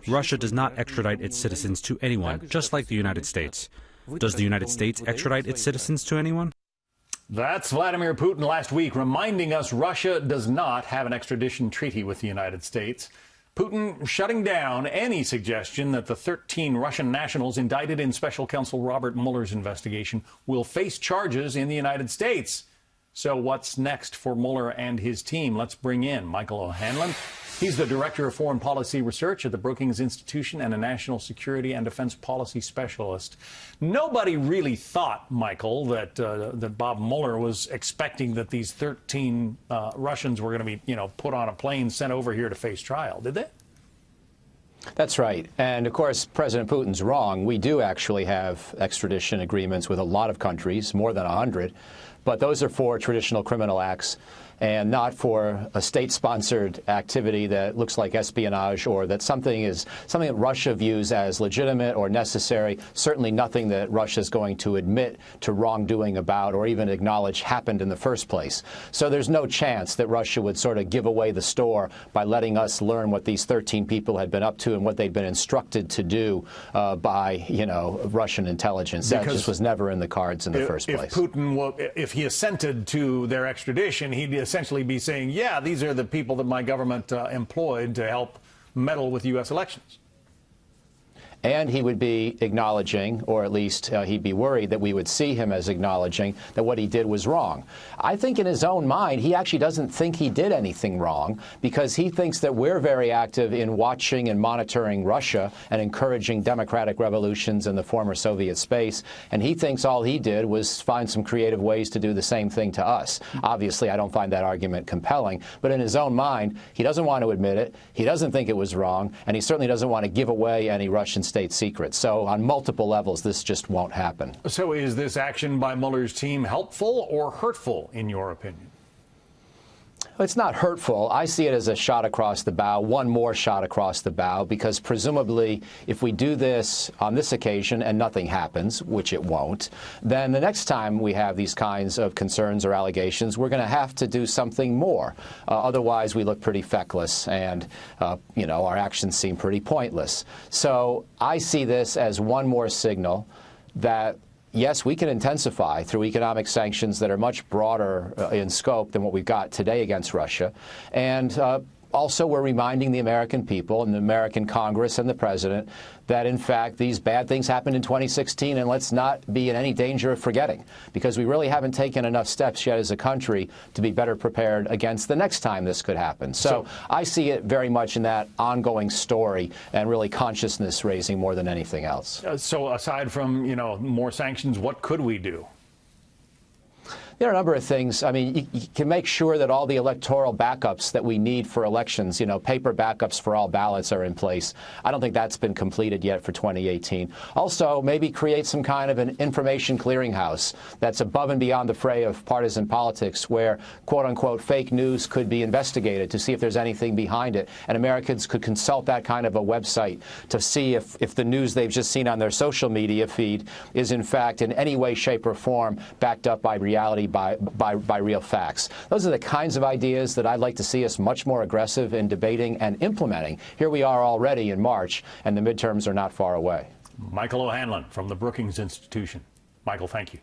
Russia does not extradite its citizens to anyone, just like the United States. Does the United States extradite its citizens to anyone? That's Vladimir Putin last week reminding us Russia does not have an extradition treaty with the United States. Putin shutting down any suggestion that the 13 Russian nationals indicted in Special Counsel Robert Mueller's investigation will face charges in the United States. So what's next for Mueller and his team? Let's bring in Michael O'Hanlon. He's the Director of Foreign Policy Research at the Brookings Institution and a national security and defense policy specialist. Nobody really thought, Michael, that Bob Mueller was expecting that these 13 Russians were going to be, put on a plane, sent over here to face trial, did they? That's right. And, of course, President Putin's wrong. We do actually have extradition agreements with a lot of countries, more than 100. But those are for traditional criminal acts and not for a state-sponsored activity that looks like espionage or that something that Russia views as legitimate or necessary, certainly nothing that Russia is going to admit to wrongdoing about or even acknowledge happened in the first place. So there's no chance that Russia would sort of give away the store by letting us learn what these 13 people had been up to and what they'd been instructed to do by, Russian intelligence. That just was never in the cards in the first place. If he assented to their extradition, he'd essentially be saying, yeah, these are the people that my government employed to help meddle with U.S. elections. And he would be acknowledging, or at least he'd be worried that we would see him as acknowledging that what he did was wrong. I think in his own mind, he actually doesn't think he did anything wrong because he thinks that we're very active in watching and monitoring Russia and encouraging democratic revolutions in the former Soviet space. And he thinks all he did was find some creative ways to do the same thing to us. Obviously, I don't find that argument compelling. But in his own mind, he doesn't want to admit it. He doesn't think it was wrong. And he certainly doesn't want to give away any Russian state secrets. So on multiple levels, this just won't happen. So is this action by Mueller's team helpful or hurtful, in your opinion? It's not hurtful. I see it as a shot across the bow, one more shot across the bow, because presumably if we do this on this occasion and nothing happens, which it won't, then the next time we have these kinds of concerns or allegations, we're going to have to do something more. Otherwise, we look pretty feckless and, our actions seem pretty pointless. So I see this as one more signal that yes, we can intensify through economic sanctions that are much broader in scope than what we've got today against Russia. And also, we're reminding the American people and the American Congress and the President that, in fact, these bad things happened in 2016, and let's not be in any danger of forgetting, because we really haven't taken enough steps yet as a country to be better prepared against the next time this could happen. So I see it very much in that ongoing story and really consciousness raising more than anything else. So aside from, more sanctions, what could we do? There are a number of things. I mean, you can make sure that all the electoral backups that we need for elections, paper backups for all ballots are in place. I don't think that's been completed yet for 2018. Also, maybe create some kind of an information clearinghouse that's above and beyond the fray of partisan politics where, quote unquote, fake news could be investigated to see if there's anything behind it. And Americans could consult that kind of a website to see if the news they've just seen on their social media feed is, in fact, in any way, shape or form backed up by reality, by real facts. Those are the kinds of ideas that I'd like to see us much more aggressive in debating and implementing. Here we are already in March, and the midterms are not far away. Michael O'Hanlon from the Brookings Institution. Michael, thank you.